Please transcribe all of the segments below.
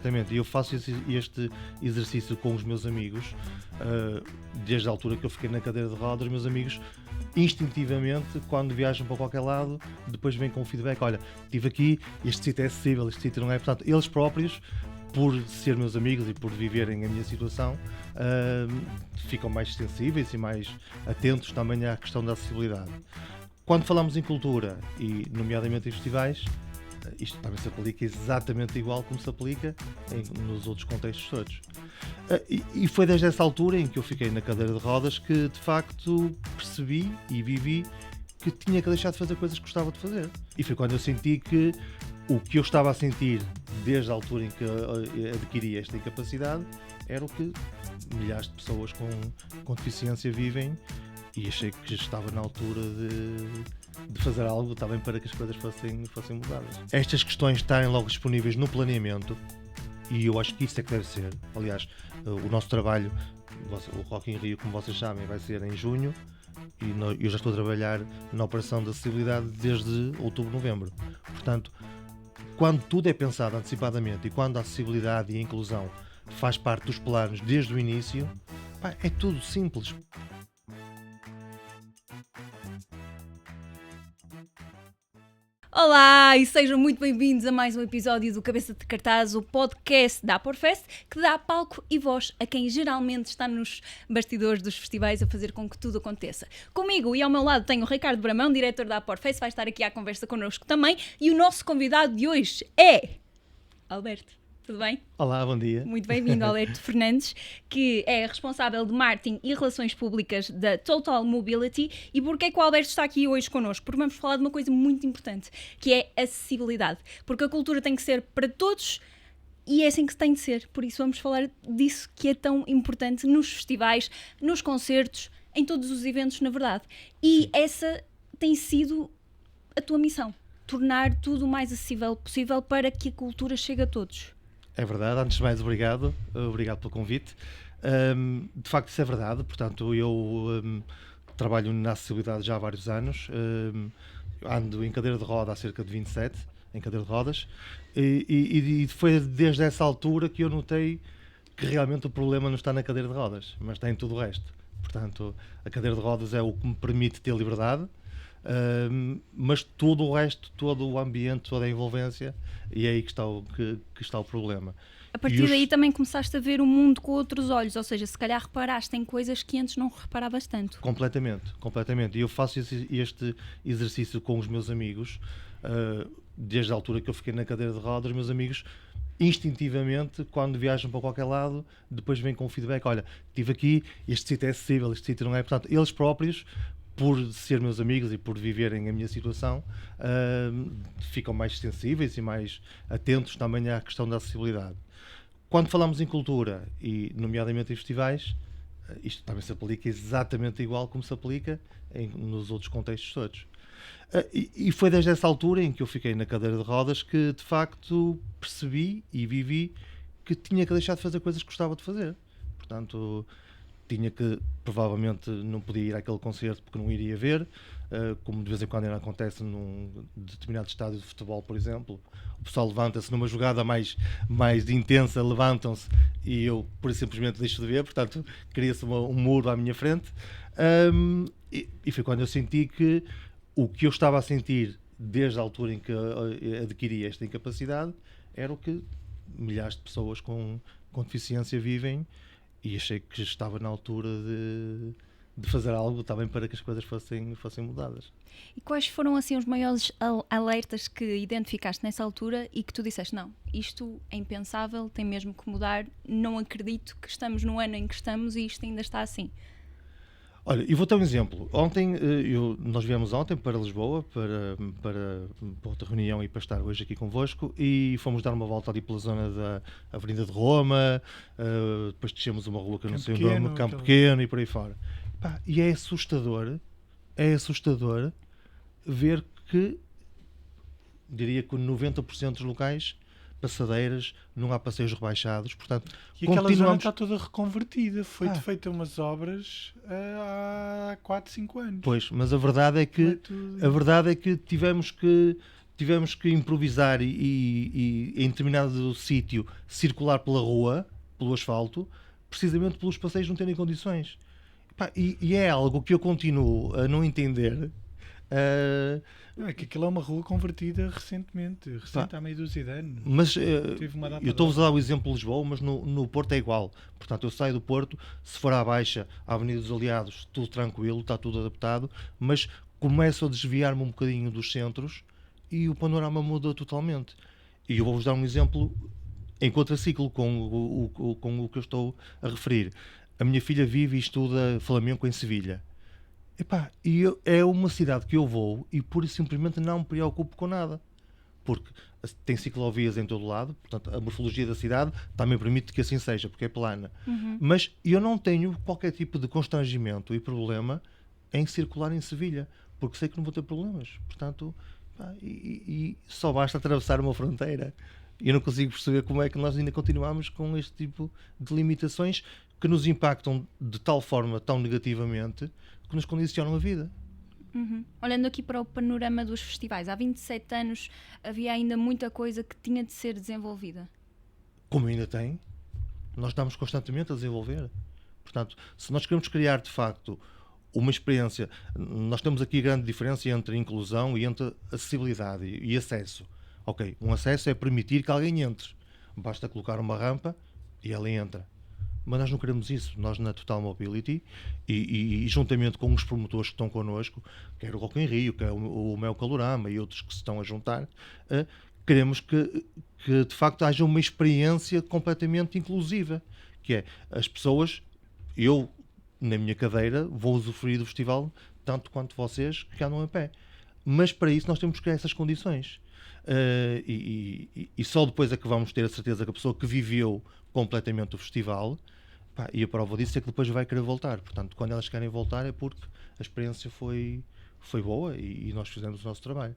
Exatamente, e eu faço este exercício com os meus amigos, desde a altura que eu fiquei na cadeira de rodas. Os meus amigos, instintivamente, quando viajam para qualquer lado, depois vêm com o feedback: olha, estive aqui, este sítio é acessível, este sítio não é. Portanto, eles próprios, por ser meus amigos e por viverem a minha situação, ficam mais sensíveis e mais atentos também à questão da acessibilidade. Quando falamos em cultura, e nomeadamente em festivais, isto também se aplica exatamente igual como se aplica nos outros contextos todos. E foi desde essa altura em que eu fiquei na cadeira de rodas que de facto percebi e vivi que tinha que deixar de fazer coisas que gostava de fazer. E foi quando eu senti que o que eu estava a sentir desde a altura em que adquiri esta incapacidade era o que milhares de pessoas com deficiência vivem, e achei que estava na altura de fazer algo também para que as coisas fossem mudadas. Estas questões estarem logo disponíveis no planeamento, e eu acho que isso é que deve ser. Aliás, o nosso trabalho, o Rock in Rio, como vocês sabem, vai ser em junho, e eu já estou a trabalhar na operação de acessibilidade desde outubro, novembro. Portanto, quando tudo é pensado antecipadamente e quando a acessibilidade e a inclusão faz parte dos planos desde o início, é tudo simples. Olá e sejam muito bem-vindos a mais um episódio do Cabeça de Cartaz, o podcast da Aporfest, que dá palco e voz a quem geralmente está nos bastidores dos festivais a fazer com que tudo aconteça. Comigo e ao meu lado tenho o Ricardo Bramão, diretor da Aporfest, vai estar aqui à conversa connosco também, e o nosso convidado de hoje é Alberto. Tudo bem? Olá, bom dia. Muito bem-vindo, Alberto Fernandes, que é responsável de marketing e relações públicas da Total Mobility. E porquê é que o Alberto está aqui hoje connosco? Porque vamos falar de uma coisa muito importante, que é acessibilidade. Porque a cultura tem que ser para todos e é assim que tem de ser. Por isso vamos falar disso que é tão importante nos festivais, nos concertos, em todos os eventos, na verdade. E Sim. Essa tem sido a tua missão, tornar tudo o mais acessível possível para que a cultura chegue a todos. É verdade, antes de mais, obrigado pelo convite. De facto, isso é verdade. Portanto, eu trabalho na acessibilidade já há vários anos. Ando em cadeira de roda há cerca de 27, em cadeira de rodas, e foi desde essa altura que eu notei que realmente o problema não está na cadeira de rodas, mas está em tudo o resto. Portanto, a cadeira de rodas é o que me permite ter liberdade, mas todo o resto, todo o ambiente, toda a envolvência, e é aí que está o problema. A partir daí também começaste a ver o mundo com outros olhos, ou seja, se calhar reparaste em coisas que antes não reparavas tanto. Completamente. E eu faço este exercício com os meus amigos, desde a altura que eu fiquei na cadeira de rodas. Os meus amigos, instintivamente, quando viajam para qualquer lado, depois vêm com o feedback: olha, estive aqui, este sítio é acessível, este sítio não é. Portanto, eles próprios, por ser meus amigos e por viverem a minha situação, ficam mais sensíveis e mais atentos também à questão da acessibilidade. Quando falamos em cultura, e nomeadamente em festivais, isto também se aplica exatamente igual como se aplica nos outros contextos todos. E foi desde essa altura em que eu fiquei na cadeira de rodas que de facto percebi e vivi que tinha que deixar de fazer coisas que gostava de fazer. Portanto, tinha que, provavelmente não podia ir àquele concerto porque não iria ver, como de vez em quando ainda acontece num determinado estádio de futebol, por exemplo. O pessoal levanta-se numa jogada mais intensa, levantam-se e eu, por simplesmente, deixo de ver. Portanto, cria-se um muro à minha frente, e foi quando eu senti que o que eu estava a sentir desde a altura em que adquiri esta incapacidade era o que milhares de pessoas com deficiência vivem, e achei que estava na altura de fazer algo também para que as coisas fossem mudadas. E quais foram assim os maiores alertas que identificaste nessa altura e que tu disseste: não, isto é impensável, tem mesmo que mudar, não acredito que estamos no ano em que estamos e isto ainda está assim? Olha, eu vou ter um exemplo. Ontem, nós viemos ontem para Lisboa para outra reunião e para estar hoje aqui convosco, e fomos dar uma volta ali pela zona da Avenida de Roma, depois descemos uma rua que eu não sei o nome, Campo Pequeno e por aí fora. E é assustador ver que, diria que 90% dos locais, passadeiras, não há passeios rebaixados. Portanto, e aquela zona está toda reconvertida, foi feita umas obras há 4, 5 anos. Pois, mas a verdade é que tivemos que tivemos que improvisar e em determinado sítio circular pela rua, pelo asfalto, precisamente pelos passeios não terem condições. Epá, e é algo que eu continuo a não entender. Não, é que aquilo é uma rua convertida recente, há meia dúzia de anos. Mas Teve uma data eu estou a usar o exemplo de Lisboa, mas no Porto é igual. Portanto, eu saio do Porto, se for à Baixa, à Avenida dos Aliados, tudo tranquilo, está tudo adaptado, mas começo a desviar-me um bocadinho dos centros e o panorama muda totalmente. E eu vou-vos dar um exemplo em contraciclo com o que eu estou a referir. A minha filha vive e estuda flamenco em Sevilha. Epá, é uma cidade que eu vou e pura e simplesmente não me preocupo com nada. Porque tem ciclovias em todo lado, portanto a morfologia da cidade também permite que assim seja, porque é plana. Mas eu não tenho qualquer tipo de constrangimento e problema em circular em Sevilha, porque sei que não vou ter problemas. Portanto, pá, e só basta atravessar uma fronteira. E eu não consigo perceber como é que nós ainda continuamos com este tipo de limitações que nos impactam de tal forma, tão negativamente, que nos condicionam a vida. Olhando aqui para o panorama dos festivais, há 27 anos havia ainda muita coisa que tinha de ser desenvolvida. Como ainda tem, nós estamos constantemente a desenvolver. Portanto, se nós queremos criar de facto uma experiência, nós temos aqui a grande diferença entre inclusão e entre acessibilidade e acesso. Ok, um acesso é permitir que alguém entre. Basta colocar uma rampa e ela entra. Mas nós não queremos isso. Nós na Total Mobility e juntamente com os promotores que estão connosco, quer o Rock in Rio, quer o Mel Calorama e outros que se estão a juntar, queremos que de facto haja uma experiência completamente inclusiva, que é as pessoas, eu na minha cadeira vou usufruir do festival tanto quanto vocês que andam a pé. Mas para isso nós temos que criar essas condições. E só depois é que vamos ter a certeza que a pessoa que viveu completamente o festival, pá, e a prova disso é que depois vai querer voltar. Portanto, quando elas querem voltar é porque a experiência foi boa e nós fizemos o nosso trabalho.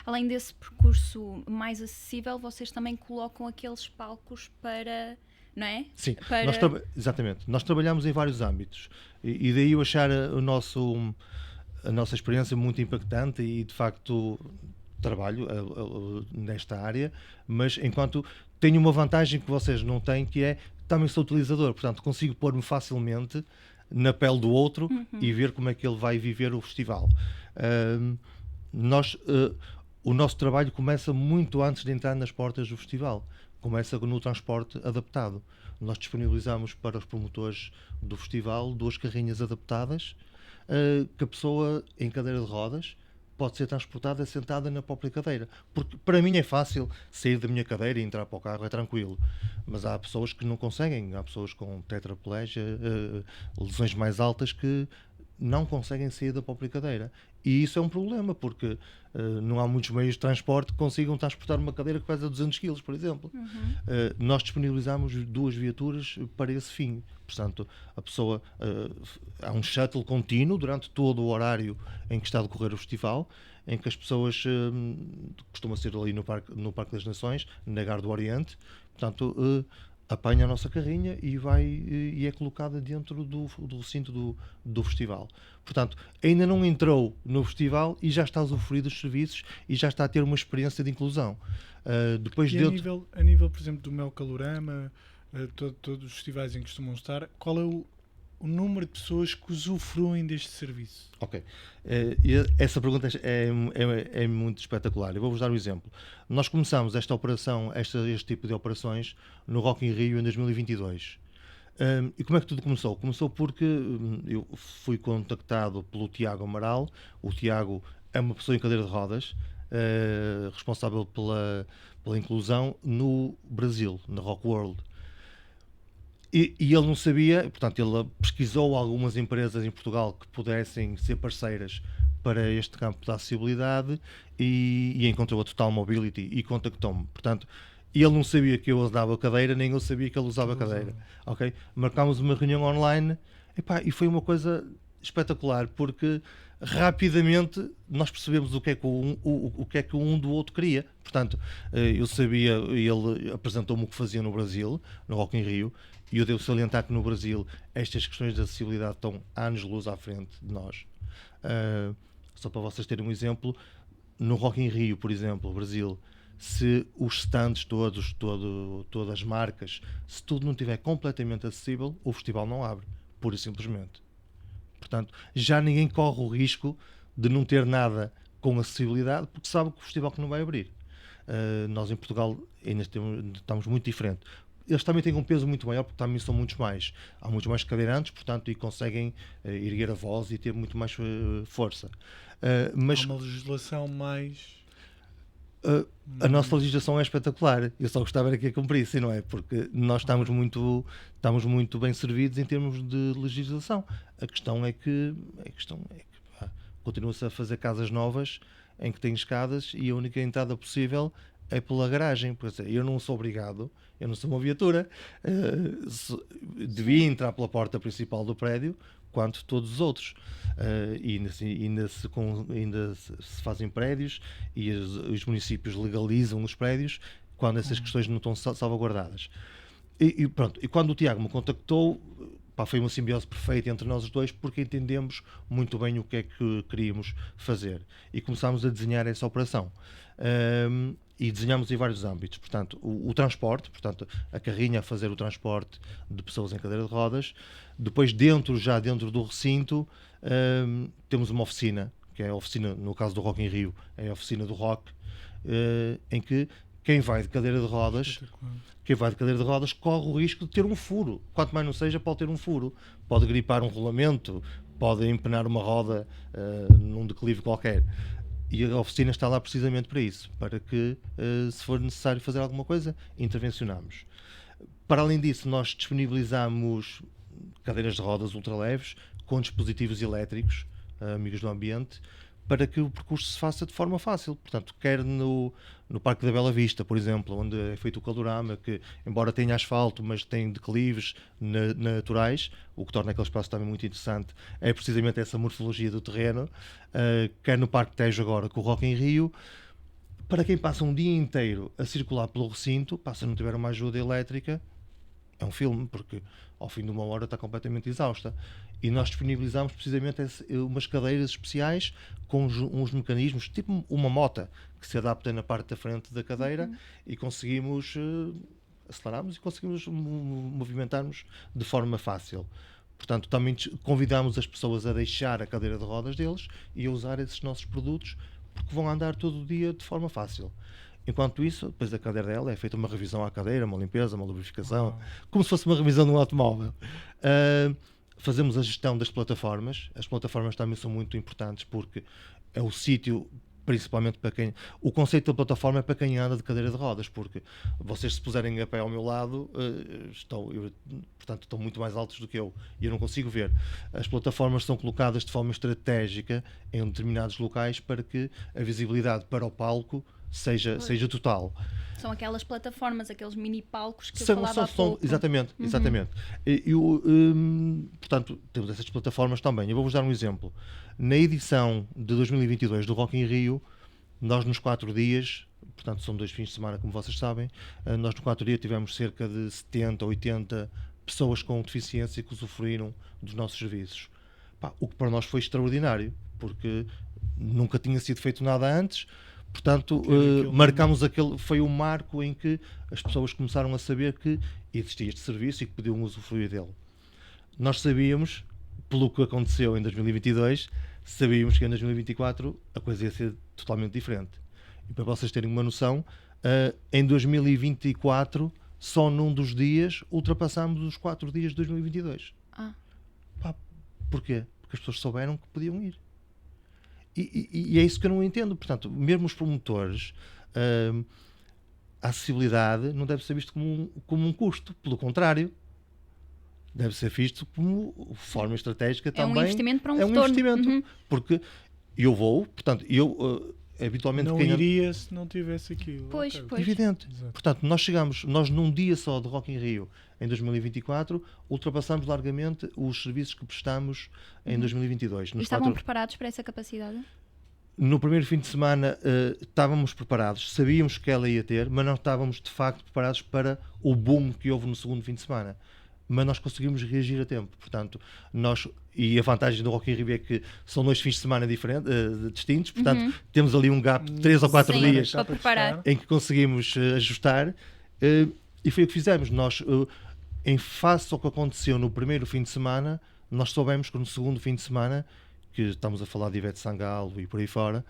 Além desse percurso mais acessível, vocês também colocam aqueles palcos para... Não é? Sim, para... exatamente. Nós trabalhamos em vários âmbitos e daí eu achar a nossa experiência muito impactante e de facto trabalho nesta área, mas enquanto tenho uma vantagem que vocês não têm, que é também sou utilizador, portanto consigo pôr-me facilmente na pele do outro e ver como é que ele vai viver o festival. O nosso trabalho começa muito antes de entrar nas portas do festival. Começa no transporte adaptado. Nós disponibilizamos para os promotores do festival 2 carrinhas adaptadas que a pessoa em cadeira de rodas pode ser transportada sentada na própria cadeira. Porque para mim é fácil sair da minha cadeira e entrar para o carro, é tranquilo. Mas há pessoas que não conseguem, há pessoas com tetraplégia, lesões mais altas que não conseguem sair da própria cadeira. E isso é um problema, porque não há muitos meios de transporte que consigam transportar uma cadeira que pesa 200 kg, por exemplo. Nós disponibilizamos 2 viaturas para esse fim. Portanto, a pessoa... há um shuttle contínuo durante todo o horário em que está a decorrer o festival, em que as pessoas... costuma ser ali no Parque das Nações, na Gare do Oriente. Portanto... apanha a nossa carrinha e é colocada dentro do recinto do festival. Portanto, ainda não entrou no festival e já está a usufruir dos serviços e já está a ter uma experiência de inclusão. Depois e a nível, por exemplo, do Mel Calorama, todos os festivais em que costumam estar, qual é o número de pessoas que usufruem deste serviço? Ok. Essa pergunta é muito espetacular. Eu vou-vos dar um exemplo. Nós começamos esta operação, este tipo de operações no Rock in Rio em 2022. E como é que tudo começou? Começou porque eu fui contactado pelo Tiago Amaral. O Tiago é uma pessoa em cadeira de rodas, responsável pela inclusão no Brasil, na Rock World. E ele não sabia, portanto ele pesquisou algumas empresas em Portugal que pudessem ser parceiras para este campo da acessibilidade e encontrou a Total Mobility e contactou-me. Portanto, ele não sabia que eu usava a cadeira, nem eu sabia que ele usava a cadeira. Okay? Marcámos uma reunião online e foi uma coisa espetacular, porque rapidamente nós percebemos o que é que um do outro queria. Portanto, eu sabia, ele apresentou-me o que fazia no Brasil, no Rock in Rio, e eu devo salientar que no Brasil estas questões de acessibilidade estão anos-luz à frente de nós. Só para vocês terem um exemplo, no Rock in Rio, por exemplo, Brasil, se os stands todas as marcas, se tudo não estiver completamente acessível, o festival não abre, pura e simplesmente. Portanto, já ninguém corre o risco de não ter nada com acessibilidade, porque sabe que o festival que não vai abrir. Nós em Portugal ainda estamos muito diferente. Eles também têm um peso muito maior, porque também são muitos mais. Há muitos mais cadeirantes, portanto, e conseguem erguer a voz e ter muito mais força. Mas há uma legislação mais... a nossa legislação é espetacular. Eu só gostava era que a cumprisse, não é? Porque nós estamos muito bem servidos em termos de legislação. A questão é que continua-se a fazer casas novas em que tem escadas e a única entrada possível é pela garagem. Por exemplo, eu não sou obrigado, eu não sou uma viatura, devia entrar pela porta principal do prédio, quanto todos os outros. E ainda se fazem prédios e os municípios legalizam os prédios quando essas questões não estão salvaguardadas. E pronto, e quando o Tiago me contactou, foi uma simbiose perfeita entre nós os dois, porque entendemos muito bem o que é que queríamos fazer e começámos a desenhar essa operação. E desenhamos em vários âmbitos, portanto, o transporte, portanto, a carrinha a fazer o transporte de pessoas em cadeira de rodas. Depois, já dentro do recinto, temos uma oficina, que é a oficina, no caso do Rock in Rio, é a oficina do rock, em que quem vai de cadeira de rodas corre o risco de ter um furo. Quanto mais não seja, pode ter um furo. Pode gripar um rolamento, pode empenar uma roda num declive qualquer. E a oficina está lá precisamente para isso, para que, se for necessário fazer alguma coisa, intervencionamos. Para além disso, nós disponibilizamos cadeiras de rodas ultraleves com dispositivos elétricos, amigos do ambiente, para que o percurso se faça de forma fácil. Portanto, quer no Parque da Bela Vista, por exemplo, onde é feito o calorama, que embora tenha asfalto, mas tem declives naturais, o que torna aquele espaço também muito interessante, é precisamente essa morfologia do terreno. Quer no Parque Tejo agora, com o Rock in Rio, para quem passa um dia inteiro a circular pelo recinto, se não tiver uma ajuda elétrica, é um filme, porque ao fim de uma hora está completamente exausta. E nós disponibilizamos precisamente umas cadeiras especiais com uns mecanismos, tipo uma mota, que se adapta na parte da frente da cadeira e conseguimos acelerarmos e conseguimos movimentarmos de forma fácil. Portanto, também convidamos as pessoas a deixar a cadeira de rodas deles e a usar esses nossos produtos, porque vão andar todo o dia de forma fácil. Enquanto isso, depois da cadeira dela é feita uma revisão à cadeira, uma limpeza, uma lubrificação, como se fosse uma revisão de um automóvel. Fazemos a gestão das plataformas. As plataformas também são muito importantes porque é o sítio, principalmente para quem... O conceito da plataforma é para quem anda de cadeira de rodas, porque vocês se puserem a pé ao meu lado, portanto, estão muito mais altos do que eu e eu não consigo ver. As plataformas são colocadas de forma estratégica em determinados locais para que a visibilidade para o palco seja total. São aquelas plataformas, aqueles mini palcos que eu falava há pouco. Exatamente. Portanto, temos essas plataformas também. Eu vou-vos dar um exemplo. Na edição de 2022 do Rock in Rio, nós nos 4 dias, portanto são 2 fins de semana, como vocês sabem, nós nos 4 dias tivemos cerca de 70, 80 pessoas com deficiência que usufruíram dos nossos serviços. O que para nós foi extraordinário, porque nunca tinha sido feito nada antes. Portanto, marcámos foi um marco em que as pessoas começaram a saber que existia este serviço e que podiam usufruir dele. Nós sabíamos, pelo que aconteceu em 2022, sabíamos que em 2024 a coisa ia ser totalmente diferente. E para vocês terem uma noção, em 2024, só num dos dias, ultrapassámos os 4 dias de 2022. Porquê? Porque as pessoas souberam que podiam ir. E é isso que eu não entendo. Portanto, mesmo os promotores, a acessibilidade não deve ser visto como um custo, pelo contrário, deve ser visto como forma estratégica também. É um investimento para um retorno. Investimento, porque eu vou, portanto, habitualmente não iria se não tivesse aquilo. Pois. Evidente. Exato. Portanto, nós num dia só de Rock in Rio em 2024 ultrapassamos largamente os serviços que prestamos em 2022. E estavam preparados para essa capacidade? No primeiro fim de semana estávamos preparados, sabíamos que ela ia ter, mas não estávamos de facto preparados para o boom que houve no segundo fim de semana. mas nós conseguimos reagir a tempo. Portanto, e a vantagem do Rock in Rio é que são 2 fins de semana distintos, portanto, temos ali um gap de 3 ou 4 Sim, dias para preparar. em que conseguimos ajustar, e foi o que fizemos. Nós, em face ao que aconteceu no primeiro fim de semana, nós soubemos que no segundo fim de semana, que estamos a falar de Ivete Sangalo e por aí fora,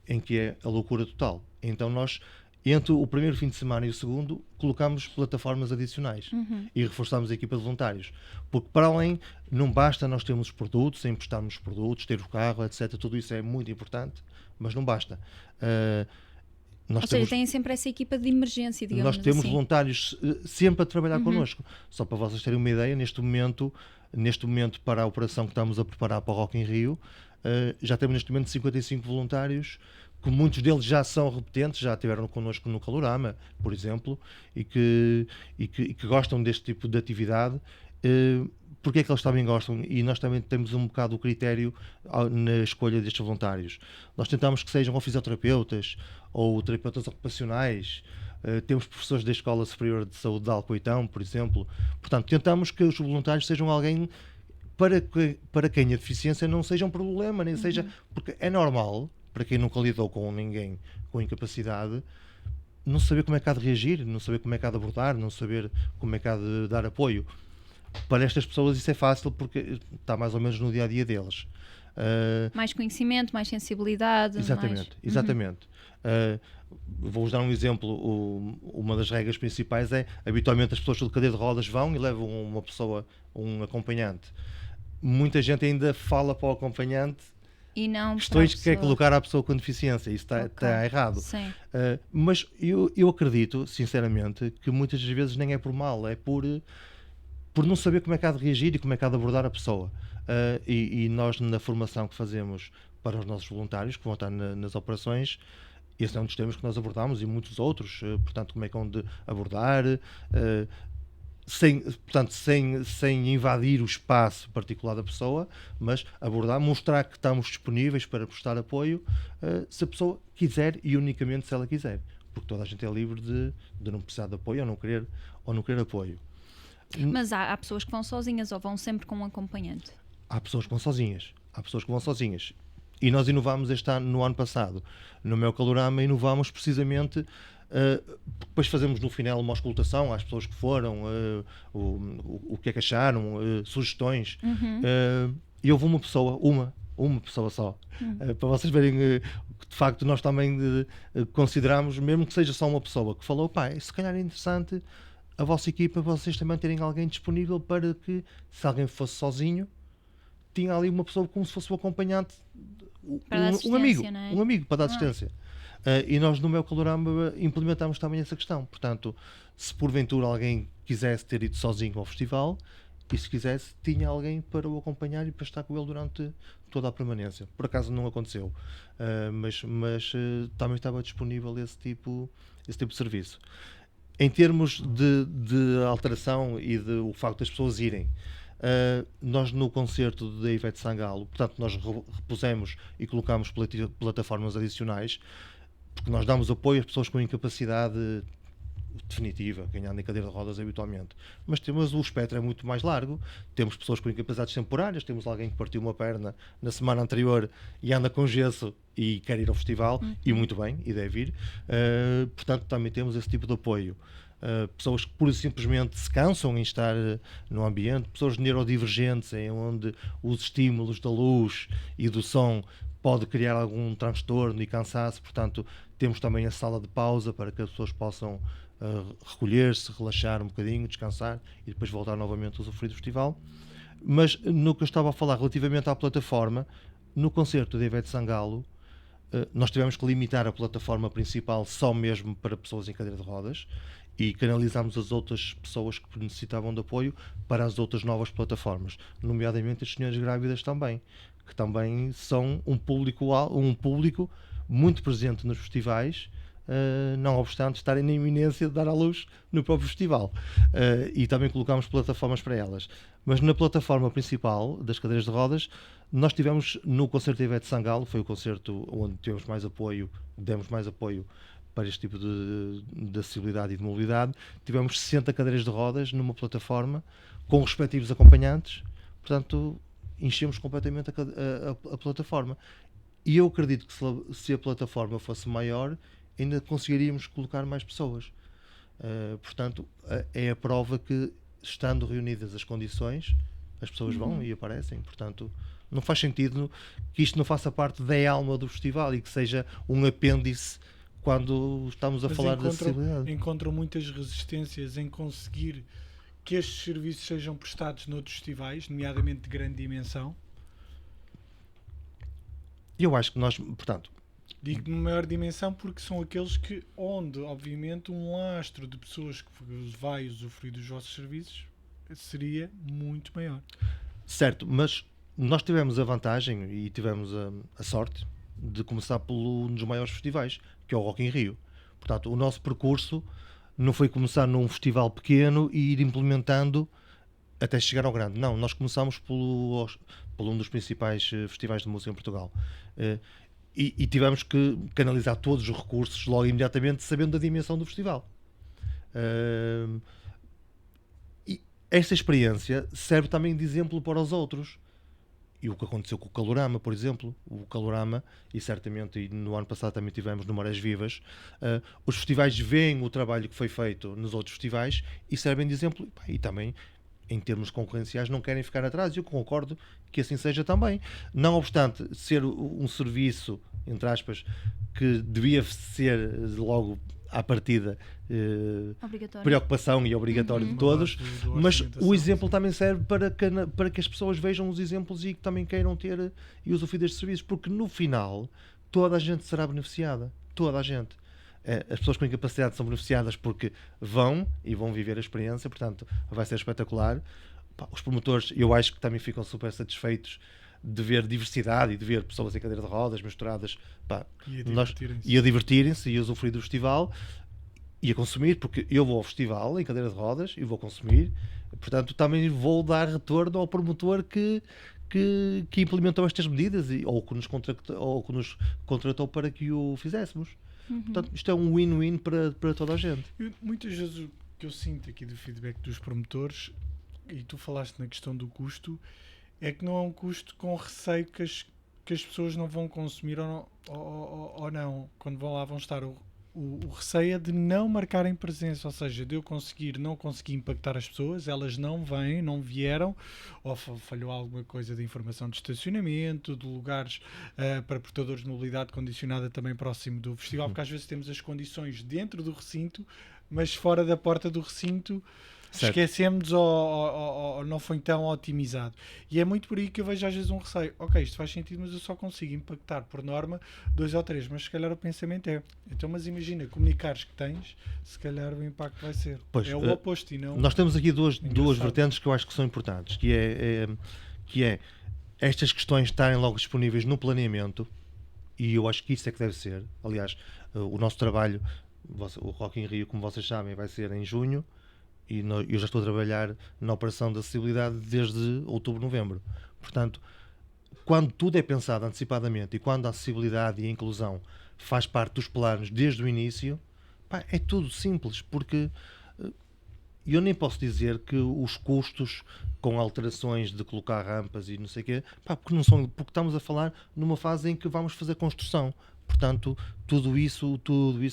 em que é a loucura total. Então nós, entre o primeiro fim de semana e o segundo, colocámos plataformas adicionais e reforçámos a equipa de voluntários. Porque para além, não basta nós termos os produtos, emprestarmos os produtos, ter o carro, etc. Tudo isso é muito importante, mas não basta. Ou seja, têm sempre essa equipa de emergência, digamos Nós temos assim. voluntários sempre a trabalhar connosco. Só para vocês terem uma ideia, neste momento, para a operação que estamos a preparar para o Rock in Rio, já temos neste momento 55 voluntários, que muitos deles já são repetentes, já estiveram connosco no Calorama, por exemplo, e que gostam deste tipo de atividade. Porque é que eles também gostam? E nós também temos um bocado o critério na escolha destes voluntários. Nós tentamos que sejam ou fisioterapeutas ou terapeutas ocupacionais. Temos professores da Escola Superior de Saúde de Alcoitão, por exemplo. Portanto, tentamos que os voluntários sejam alguém para quem a deficiência não seja um problema, nem seja... Porque é normal, para quem nunca lidou com ninguém com incapacidade, não saber como é que há de reagir, não saber como é que há de abordar, não saber como é que há de dar apoio. Para estas pessoas isso é fácil porque está mais ou menos no dia-a-dia deles. Mais conhecimento, mais sensibilidade. Exatamente. Vou-vos dar um exemplo. Uma das regras principais é, habitualmente as pessoas de cadeira de rodas vão e levam uma pessoa, um acompanhante. Muita gente ainda fala para o acompanhante e não questões que quer colocar à pessoa com deficiência. Isso está errado. Mas eu acredito, sinceramente, que muitas das vezes nem é por mal, é por não saber como é que há de reagir e como é que há de abordar a pessoa. E nós, na formação que fazemos para os nossos voluntários, que vão estar nas operações, esse é um dos temas que nós abordamos e muitos outros. Portanto, como é que hão de abordar, sem invadir o espaço particular da pessoa, mas abordar, mostrar que estamos disponíveis para prestar apoio, se a pessoa quiser e unicamente se ela quiser. Porque toda a gente é livre de não precisar de apoio ou não querer apoio. Mas há pessoas que vão sozinhas ou vão sempre com um acompanhante? Há pessoas que vão sozinhas. E nós inovámos no ano passado. No meu Calorama inovámos precisamente, depois fazemos no final uma auscultação às pessoas que foram, o que é que acharam, sugestões. E houve uma pessoa só. Para vocês verem que de facto nós também consideramos, mesmo que seja só uma pessoa, que falou, se calhar é interessante a vossa equipa, vocês também terem alguém disponível para que, se alguém fosse sozinho, tinha ali uma pessoa como se fosse um acompanhante, um amigo para dar assistência. E nós no meu Calorama implementámos também essa questão. Portanto, se porventura alguém quisesse ter ido sozinho ao festival, e se quisesse, tinha alguém para o acompanhar e para estar com ele durante toda a permanência. Por acaso não aconteceu, mas também estava disponível esse tipo de serviço. Em termos de alteração e o facto das pessoas irem, nós no concerto da Ivete Sangalo, portanto, nós repusemos e colocámos plataformas adicionais, porque nós damos apoio às pessoas com incapacidade definitiva, quem anda em cadeira de rodas habitualmente. Mas o espectro é muito mais largo. Temos pessoas com incapacidades temporárias, temos alguém que partiu uma perna na semana anterior e anda com gesso e quer ir ao festival, e muito bem, e deve ir. Portanto, também temos esse tipo de apoio. Pessoas que pura e simplesmente se cansam em estar no ambiente, pessoas neurodivergentes, em onde os estímulos da luz e do som pode criar algum transtorno e cansaço. Portanto, temos também a sala de pausa para que as pessoas possam recolher-se, relaxar um bocadinho, descansar e depois voltar novamente a usufruir do festival. Mas no que eu estava a falar relativamente à plataforma, no concerto de Ivete Sangalo, nós tivemos que limitar a plataforma principal só mesmo para pessoas em cadeira de rodas e canalizámos as outras pessoas que necessitavam de apoio para as outras novas plataformas, nomeadamente as senhoras grávidas também, que também são um público muito presente nos festivais, não obstante estarem na iminência de dar à luz no próprio festival. E também colocámos plataformas para elas. Mas na plataforma principal das cadeiras de rodas, nós tivemos no concerto de Ivete Sangalo, foi o concerto onde demos mais apoio para este tipo de acessibilidade e de mobilidade. Tivemos 60 cadeiras de rodas numa plataforma com respectivos acompanhantes, portanto enchemos completamente a plataforma. E eu acredito que se a plataforma fosse maior, ainda conseguiríamos colocar mais pessoas. Portanto, é a prova que, estando reunidas as condições, as pessoas vão e aparecem. Portanto, não faz sentido que isto não faça parte da alma do festival e que seja um apêndice quando estamos a falar de acessibilidade. Encontram muitas resistências em conseguir que estes serviços sejam prestados noutros festivais, nomeadamente de grande dimensão. Eu acho que nós, portanto... Digo de maior dimensão porque são aqueles que, onde, obviamente, um lastro de pessoas que vai usufruir dos vossos serviços seria muito maior. Certo, mas nós tivemos a vantagem e tivemos a sorte de começar por um dos maiores festivais, que é o Rock in Rio. Portanto, o nosso percurso não foi começar num festival pequeno e ir implementando até chegar ao grande. Não, nós começámos por um dos principais festivais de música em Portugal. E tivemos que canalizar todos os recursos logo imediatamente, sabendo da dimensão do festival. E esta experiência serve também de exemplo para os outros. E o que aconteceu com o Calorama, por exemplo. O Calorama, e certamente e no ano passado também tivemos no Marés Vivas, os festivais veem o trabalho que foi feito nos outros festivais e servem de exemplo. E também, em termos concorrenciais, não querem ficar atrás. E eu concordo que assim seja também. Não obstante ser um serviço, entre aspas, que devia ser logo à partida preocupação e obrigatório de todos, mas o exemplo também serve para que as pessoas vejam os exemplos e que também queiram ter e usufruir destes serviços, porque no final toda a gente será beneficiada, toda a gente. As pessoas com incapacidade são beneficiadas porque vão viver a experiência, portanto vai ser espetacular. Os promotores, eu acho que também ficam super satisfeitos de ver diversidade e de ver pessoas em cadeira de rodas misturadas, e a divertirem-se e a usufruir do festival e a consumir, porque eu vou ao festival em cadeira de rodas e vou consumir, portanto também vou dar retorno ao promotor que implementou estas medidas ou que nos contratou para que o fizéssemos. Portanto, isto é um win-win para toda a gente. Muitas vezes o que eu sinto aqui do feedback dos promotores, e tu falaste na questão do custo, é que não é um custo com receio que as pessoas não vão consumir ou não. Quando vão lá vão estar. O receio é de não marcarem presença, ou seja, de eu não conseguir impactar as pessoas, elas não vêm, não vieram, ou falhou alguma coisa de informação de estacionamento, de lugares para portadores de mobilidade condicionada também próximo do festival, porque às vezes temos as condições dentro do recinto, mas fora da porta do recinto esquecemos ou não foi tão otimizado. E é muito por aí que eu vejo às vezes um receio. Ok, isto faz sentido, mas eu só consigo impactar por norma 2 ou 3, mas se calhar o pensamento é, então, mas imagina, comunicares que tens, se calhar o impacto vai ser. É o oposto e não... Nós temos aqui duas vertentes que eu acho que são importantes, que é estas questões estarem logo disponíveis no planeamento, e eu acho que isso é que deve ser. Aliás, o nosso trabalho, o Rock in Rio, como vocês sabem, vai ser em junho, e eu já estou a trabalhar na operação de acessibilidade desde outubro, novembro. Portanto, quando tudo é pensado antecipadamente e quando a acessibilidade e a inclusão faz parte dos planos desde o início, é tudo simples, porque eu nem posso dizer que os custos com alterações de colocar rampas e não sei o quê, porque estamos a falar numa fase em que vamos fazer construção. Portanto, tudo isso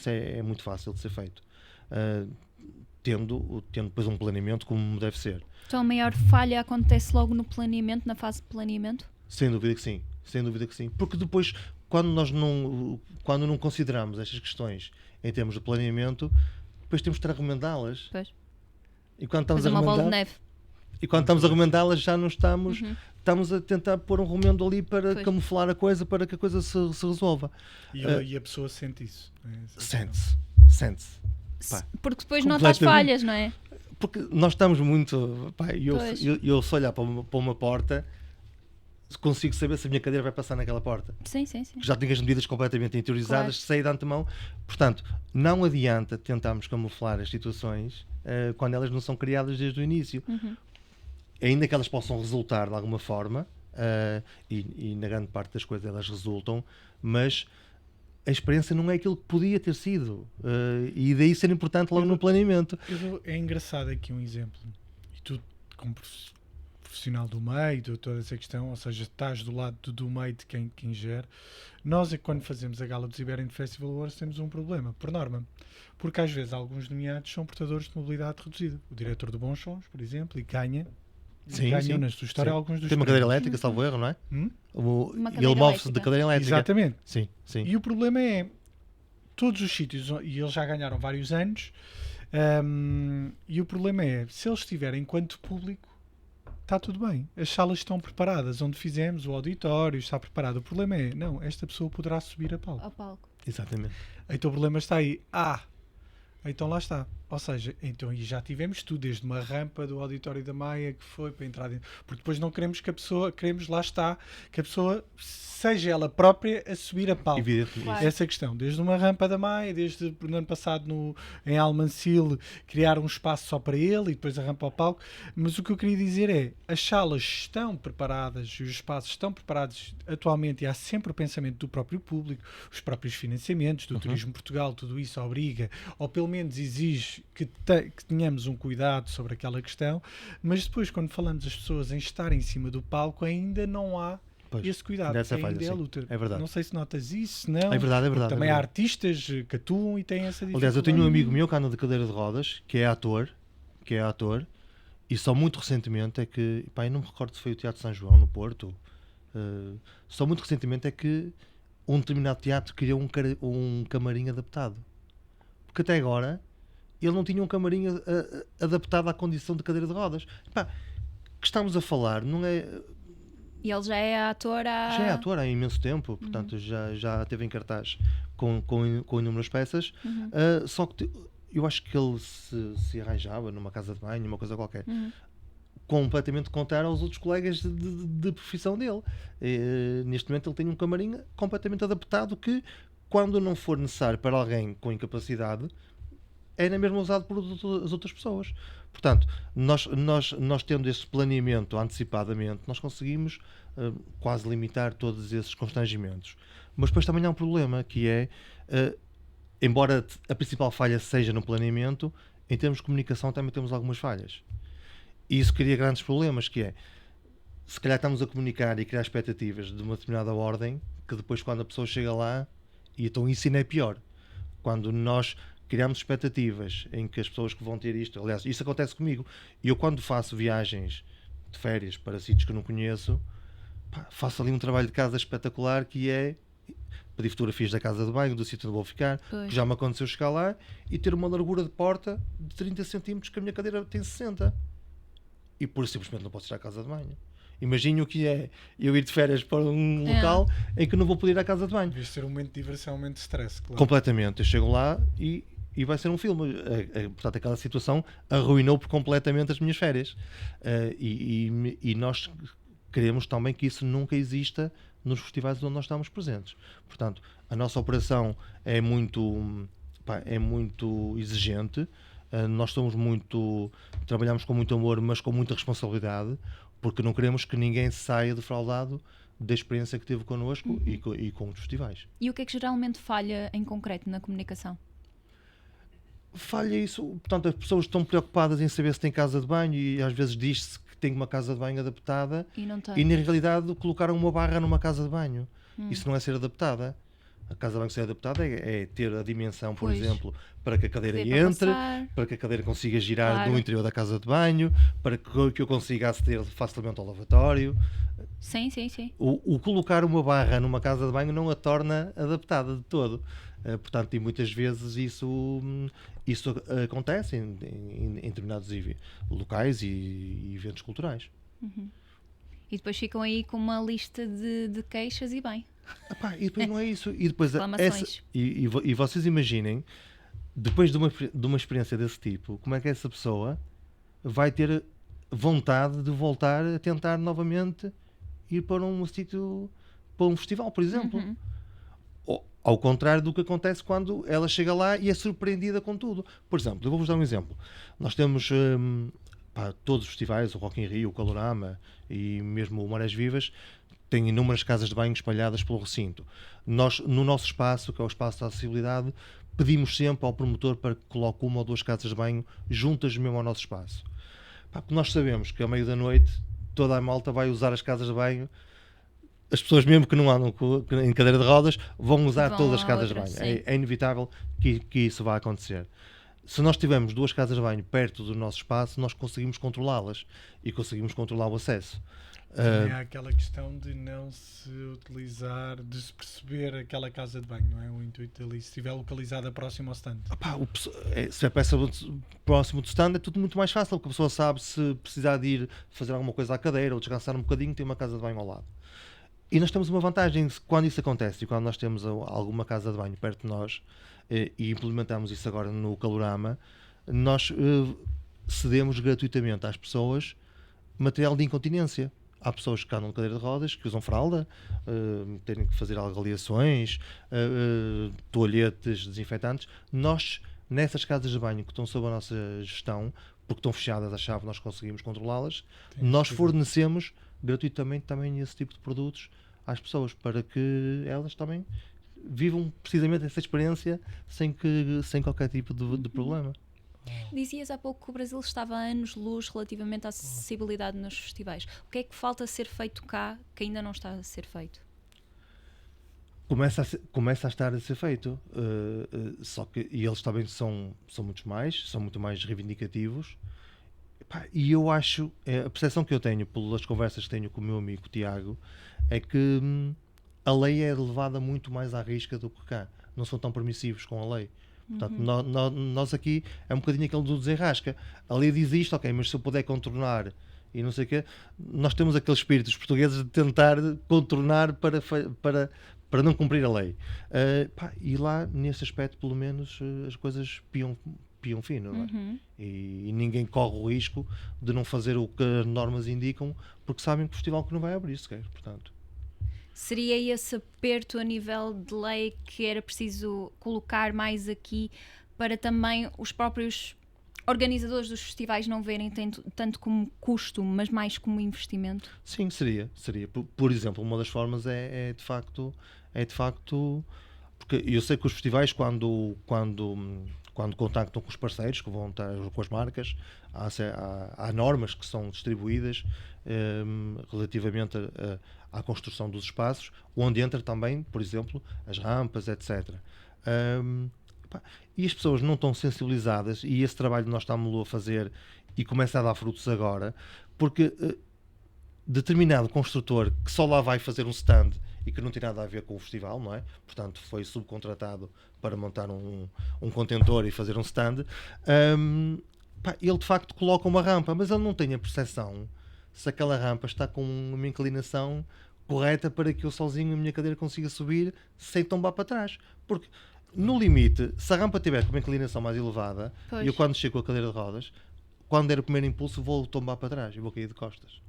é muito fácil de ser feito. Tendo depois um planeamento como deve ser. Então a maior falha acontece logo no planeamento, na fase de planeamento? Sem dúvida que sim. Porque depois, quando não consideramos estas questões em termos de planeamento, depois temos que recomendá-las. Pois. E quando estamos uma bola de neve. E quando estamos a recomendá-las, já não estamos... Estamos a tentar pôr um remendo ali para camuflar a coisa, para que a coisa se resolva. E a pessoa sente isso. Sente-se. Porque depois nota as falhas, não é? Porque nós estamos muito... Eu se olhar para uma porta, consigo saber se a minha cadeira vai passar naquela porta. Sim. Já tenho as medidas completamente interiorizadas, sei de antemão. Portanto, não adianta tentarmos camuflar as situações quando elas não são criadas desde o início. Ainda que elas possam resultar de alguma forma, e na grande parte das coisas elas resultam, mas a experiência não é aquilo que podia ter sido. E daí ser importante logo no planeamento. É engraçado aqui um exemplo. E tu, como profissional do meio, de toda essa questão, ou seja, estás do lado do meio de quem gera. Nós, quando fazemos a gala dos Iberian Festival Awards, temos um problema, por norma. Porque às vezes alguns nomeados são portadores de mobilidade reduzida. O diretor do Bons Sons, por exemplo, e ganham na sua história alguns dos Tem uma cadeira elétrica, salvo erro, não é? Ele move-se de cadeira elétrica. Exatamente. Sim, sim. E o problema é, todos os sítios, e eles já ganharam vários anos, e o problema é, se eles estiverem enquanto público, está tudo bem. As salas estão preparadas, onde fizemos, o auditório está preparado. O problema é, não, esta pessoa poderá subir a palco. Ao palco. Exatamente. Então o problema está aí. Então lá está. Ou seja, então, e já tivemos tudo, desde uma rampa do auditório da Maia que foi para entrar dentro. Porque depois não queremos que a pessoa, lá está, que a pessoa seja ela própria a subir a palco. Claro. Essa questão, desde uma rampa da Maia, desde no ano passado em Almancil, criar um espaço só para ele e depois a rampa ao palco. Mas o que eu queria dizer é, as salas estão preparadas e os espaços estão preparados atualmente e há sempre o pensamento do próprio público, os próprios financiamentos do Turismo Portugal, tudo isso obriga, ou pelo menos exige que tenhamos um cuidado sobre aquela questão, mas depois quando falamos das pessoas em estar em cima do palco ainda não há esse cuidado, que ainda é a luta. É verdade. Não sei se notas isso, não. É verdade. Também há artistas que atuam e têm essa dificuldade. Aliás, eu tenho um amigo meu que anda de cadeira de rodas, que é ator, e só muito recentemente é que, eu não me recordo se foi o Teatro São João, no Porto, só muito recentemente é que um determinado teatro criou um camarim adaptado. Porque até agora ele não tinha um camarim adaptado à condição de cadeira de rodas. Que estamos a falar, não é... E ele já é ator há... Já é ator há imenso tempo, portanto já esteve em cartaz com inúmeras peças, só que eu acho que ele se arranjava numa casa de banho, uma coisa qualquer, completamente contrário aos outros colegas de profissão dele. Neste momento ele tem um camarim completamente adaptado que, quando não for necessário para alguém com incapacidade, é mesmo usado por as outras pessoas. Portanto, nós tendo esse planeamento antecipadamente, nós conseguimos quase limitar todos esses constrangimentos. Mas depois também há um problema, que é, embora a principal falha seja no planeamento, em termos de comunicação também temos algumas falhas. E isso cria grandes problemas, que é, se calhar estamos a comunicar e criar expectativas de uma determinada ordem, que depois quando a pessoa chega lá, e então isso ainda é pior. Quando nós criamos expectativas em que as pessoas que vão ter isto, aliás, isso acontece comigo, e eu quando faço viagens de férias para sítios que eu não conheço, faço ali um trabalho de casa espetacular, que é pedir fotografias da casa de banho, do sítio onde vou ficar, que já me aconteceu chegar lá e ter uma largura de porta de 30 cm, que a minha cadeira tem 60, e por simplesmente não posso ir à casa de banho. Imagino o que é eu ir de férias para um local em que não vou poder ir à casa de banho. Devia ser um momento de diversão, um momento de stress, claro. Completamente. Eu chego lá e vai ser um filme. Portanto, aquela situação arruinou por completamente as minhas férias. E nós queremos também que isso nunca exista nos festivais onde nós estamos presentes. Portanto, a nossa operação é muito exigente. Nós trabalhamos com muito amor, mas com muita responsabilidade, porque não queremos que ninguém saia defraudado da experiência que teve connosco e com os festivais. E o que é que geralmente falha em concreto na comunicação? Falha isso, portanto, as pessoas estão preocupadas em saber se tem casa de banho e às vezes diz-se que tem uma casa de banho adaptada e não tem. E na realidade colocaram uma barra numa casa de banho. Isso não é ser adaptada. A casa de banho ser adaptada é ter a dimensão, por exemplo, para que a cadeira entre, para que a cadeira consiga girar no interior da casa de banho, para que eu consiga aceder facilmente ao lavatório. Sim. O colocar uma barra numa casa de banho não a torna adaptada de todo. Portanto, e muitas vezes isso acontece em determinados locais e eventos culturais. E depois ficam aí com uma lista de queixas e bem. E depois não é isso. E depois reclamações. E vocês imaginem, depois de uma experiência desse tipo, como é que essa pessoa vai ter vontade de voltar a tentar novamente ir para um sítio, para um festival, por exemplo. Ao contrário do que acontece quando ela chega lá e é surpreendida com tudo. Por exemplo, eu vou-vos dar um exemplo. Nós temos todos os festivais, o Rock in Rio, o Calorama e mesmo o Marés Vivas, tem inúmeras casas de banho espalhadas pelo recinto. Nós, no nosso espaço, que é o espaço da acessibilidade, pedimos sempre ao promotor para que coloque 1 ou 2 casas de banho juntas mesmo ao nosso espaço. Porque nós sabemos que, à meia da noite, toda a malta vai usar as casas de banho. As pessoas, mesmo que não andam em cadeira de rodas, vão usar todas as casas de banho. É inevitável que isso vá acontecer. Se nós tivermos 2 casas de banho perto do nosso espaço, nós conseguimos controlá-las e conseguimos controlar o acesso. Também há aquela questão de não se utilizar, de se perceber aquela casa de banho, não é? O intuito ali, se estiver localizada próximo ao stand. Se é peça próximo do stand, é tudo muito mais fácil, porque a pessoa sabe se precisar de ir fazer alguma coisa à cadeira ou descansar um bocadinho, tem uma casa de banho ao lado. E nós temos uma vantagem quando isso acontece e quando nós temos alguma casa de banho perto de nós, e implementamos isso agora no Calorama, nós cedemos gratuitamente às pessoas material de incontinência. Há pessoas que andam de cadeira de rodas, que usam fralda, têm que fazer avaliações, toalhetes, desinfetantes. Nós, nessas casas de banho que estão sob a nossa gestão, porque estão fechadas à chave, nós conseguimos controlá-las, nós fornecemos gratuitamente também esse tipo de produtos às pessoas, para que elas também vivam precisamente essa experiência sem qualquer tipo de problema. Dizias há pouco que o Brasil estava a anos-luz relativamente à acessibilidade nos festivais. O que é que falta ser feito cá que ainda não está a ser feito? Começa a estar a ser feito, só que eles também são muito mais reivindicativos. E eu acho, a percepção que eu tenho pelas conversas que tenho com o meu amigo Tiago, é que a lei é levada muito mais à risca do que cá. Não são tão permissivos com a lei. Portanto, nós aqui é um bocadinho aquele do desenrasca. A lei diz isto, ok, mas se eu puder contornar e não sei o quê, nós temos aquele espírito dos portugueses de tentar contornar para não cumprir a lei. E lá, nesse aspecto, pelo menos, as coisas piam fino, não é? E ninguém corre o risco de não fazer o que as normas indicam, porque sabem que o festival que não vai abrir sequer, portanto. Seria esse aperto a nível de lei que era preciso colocar mais aqui para também os próprios organizadores dos festivais não verem tanto como custo, mas mais como investimento? Sim, seria. Por exemplo, uma das formas é de facto, porque eu sei que os festivais, quando contactam com os parceiros, que vão estar com as marcas, há normas que são distribuídas relativamente à construção dos espaços, onde entra também, por exemplo, as rampas, etc. E as pessoas não estão sensibilizadas, e esse trabalho nós estamos a fazer e começa a dar frutos agora, porque determinado construtor que só lá vai fazer um stand e que não tem nada a ver com o festival, não é? Portanto, foi subcontratado para montar um contentor e fazer um stand, ele de facto coloca uma rampa, mas ele não tem a percepção se aquela rampa está com uma inclinação correta para que eu sozinho, a minha cadeira, consiga subir sem tombar para trás. Porque, no limite, se a rampa tiver com uma inclinação mais elevada, eu quando chego com a cadeira de rodas, quando der o primeiro impulso, vou tombar para trás e vou cair de costas.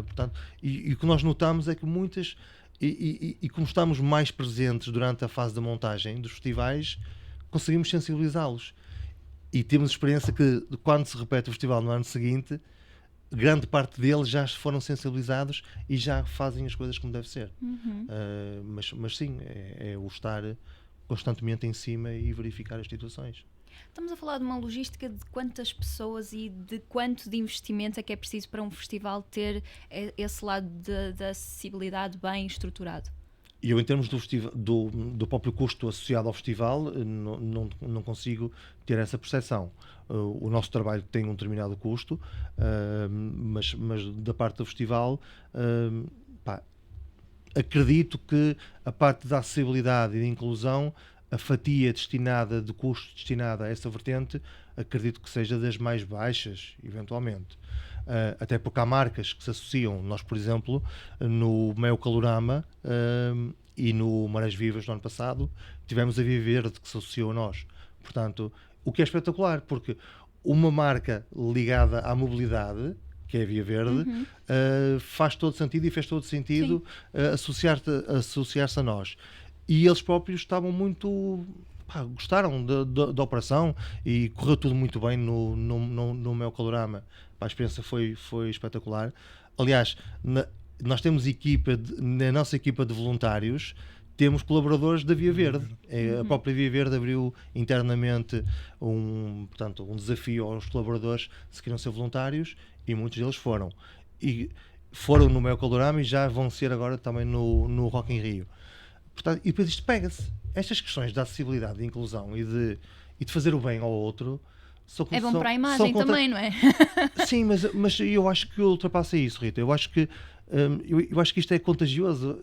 Portanto, e o que nós notamos é que muitas... E como estamos mais presentes durante a fase da montagem dos festivais, conseguimos sensibilizá-los. E temos experiência que, quando se repete o festival no ano seguinte, grande parte deles já foram sensibilizados e já fazem as coisas como deve ser. Mas sim, é o estar constantemente em cima e verificar as situações. Estamos a falar de uma logística de quantas pessoas e de quanto de investimento é que é preciso para um festival ter esse lado da acessibilidade bem estruturado? E eu, em termos do próprio custo associado ao festival, não consigo ter essa percepção. O nosso trabalho tem um determinado custo, mas da parte do festival, acredito que a parte da acessibilidade e da inclusão, a fatia de custo destinada a essa vertente, acredito que seja das mais baixas, eventualmente. Até porque há marcas que se associam. Nós, por exemplo, no Mel Calorama e no Marés Vivas do ano passado, tivemos a Via Verde que se associou a nós. Portanto, o que é espetacular, porque uma marca ligada à mobilidade, que é a Via Verde, faz todo sentido e fez todo sentido associar-se a nós. E eles próprios estavam muito... gostaram da operação e correu tudo muito bem no meu Calorama. A experiência foi espetacular. Aliás, nós temos na nossa equipa de voluntários, temos colaboradores da Via Verde. A própria Via Verde abriu internamente portanto, um desafio aos colaboradores se queriam ser voluntários, e muitos deles foram. E foram no Mel Calorama e já vão ser agora também no Rock in Rio. Portanto, e depois isto pega-se. Estas questões da acessibilidade, de inclusão e de fazer o bem ao outro é bom para a imagem também, não é? Sim, mas eu acho que ultrapassa isso, Rita. Eu acho que isto é contagioso.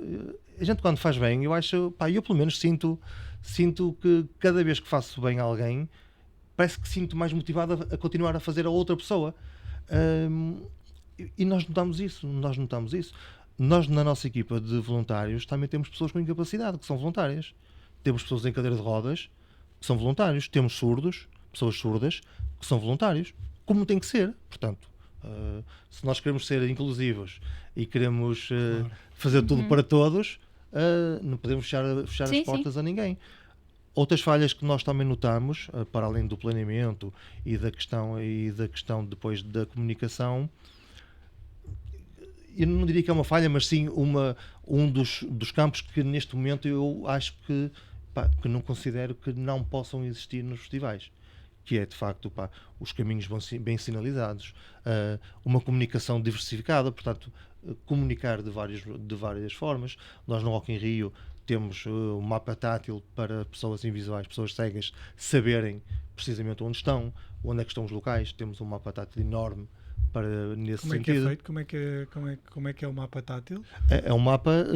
A gente, quando faz bem, eu pelo menos sinto que cada vez que faço bem a alguém, parece que sinto mais motivado a continuar a fazer a outra pessoa. E nós notamos isso. Nós, na nossa equipa de voluntários, também temos pessoas com incapacidade, que são voluntárias. Temos pessoas em cadeira de rodas, que são voluntários. Temos pessoas surdas, que são voluntários. Como tem que ser. Portanto, se nós queremos ser inclusivos e queremos fazer tudo para todos, não podemos fechar as portas a ninguém. Outras falhas que nós também notamos, para além do planeamento e da questão depois da comunicação, eu não diria que é uma falha, mas sim um dos campos que neste momento eu acho que não considero que não possam existir nos festivais, que é de facto os caminhos bem sinalizados, uma comunicação diversificada, portanto, comunicar de várias formas. Nós no Rock in Rio temos um mapa tátil para pessoas invisuais, pessoas cegas, saberem precisamente onde é que estão os locais. Temos um mapa tátil enorme nesse sentido. Como é que é feito? Como é que é o mapa tátil? É um mapa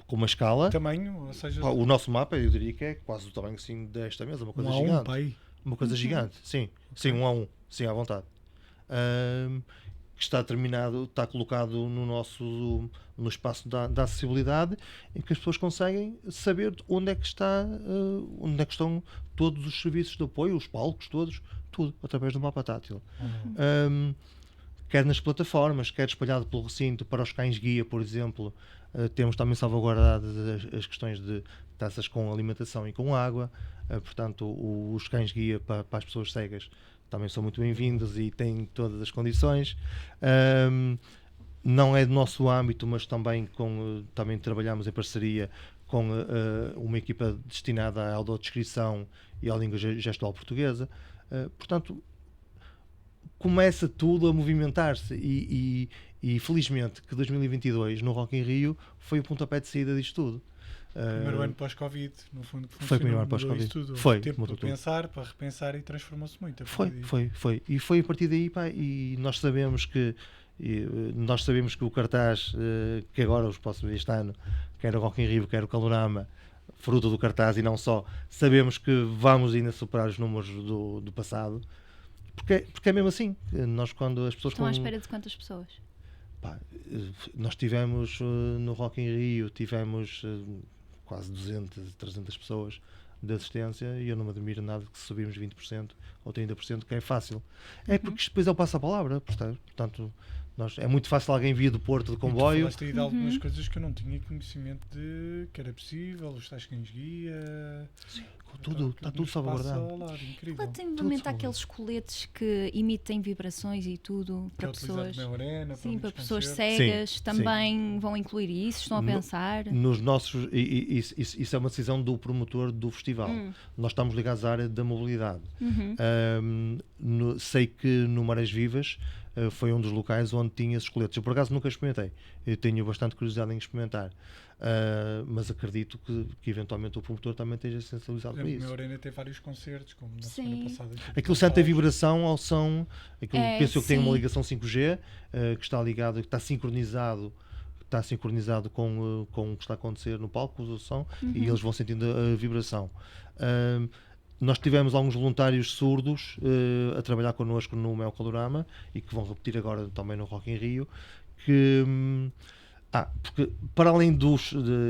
com uma escala. Tamanho? Ou seja, o nosso mapa, eu diria que é quase o tamanho assim desta mesa, uma coisa gigante. Uma coisa gigante, sim. Sim, 1 a 1. Sim, à vontade. Que está terminado, está colocado no espaço da acessibilidade, em que as pessoas conseguem saber onde é que estão todos os serviços de apoio, os palcos todos, tudo, através do mapa tátil. Quer nas plataformas, quer espalhado pelo recinto, para os cães-guia, por exemplo, temos também salvaguardadas as questões de taças com alimentação e com água. Portanto, os cães-guia para as pessoas cegas também são muito bem-vindos e têm todas as condições. Não é do nosso âmbito, mas também trabalhamos em parceria com uma equipa destinada à audiodescrição e à língua gestual portuguesa. Portanto, começa tudo a movimentar-se e felizmente que 2022 no Rock in Rio foi o pontapé de saída disto tudo. Primeiro ano pós-Covid, no fundo, foi o primeiro ano pós-Covid. Foi tempo para repensar e transformou-se muito. Foi. E foi a partir daí, e nós sabemos que o cartaz que agora os próximos deste ano, quer o Rock in Rio, quer o Calorama, fruto do cartaz e não só, sabemos que vamos ainda superar os números do passado, porque é mesmo assim. Nós, quando as pessoas estão à espera de quantas pessoas? Nós tivemos no Rock in Rio quase 200, 300 pessoas de assistência, e eu não me admiro nada que se subirmos 20% ou 30%, que é fácil. É porque depois ele passa a palavra, portanto, é muito fácil alguém vir do Porto de comboio. Tu falaste aí de algumas coisas que eu não tinha conhecimento de que era possível, os tais cães-guia. Sim, está tudo salvaguardado. Relativamente àqueles coletes que emitem vibrações e tudo para pessoas. Para pessoas cegas, também vão incluir isso? Estão a pensar? Nos nossos. Isso é uma decisão do promotor do festival. Nós estamos ligados à área da mobilidade. Sei que no Marés Vivas foi um dos locais onde tinha esses coletes. Eu, por acaso, nunca experimentei. Eu tenho bastante curiosidade em experimentar. Mas acredito que eventualmente o promotor também esteja sensibilizado para isso. A Arena tem vários concertos, como na semana passada. Aquilo sente a vibração ao som. Penso que tem uma ligação 5G, que está ligado, que está sincronizado com o que está a acontecer no palco, o som, e eles vão sentindo a vibração. Nós tivemos alguns voluntários surdos a trabalhar connosco no Mel Calorama, e que vão repetir agora também no Rock in Rio, porque para além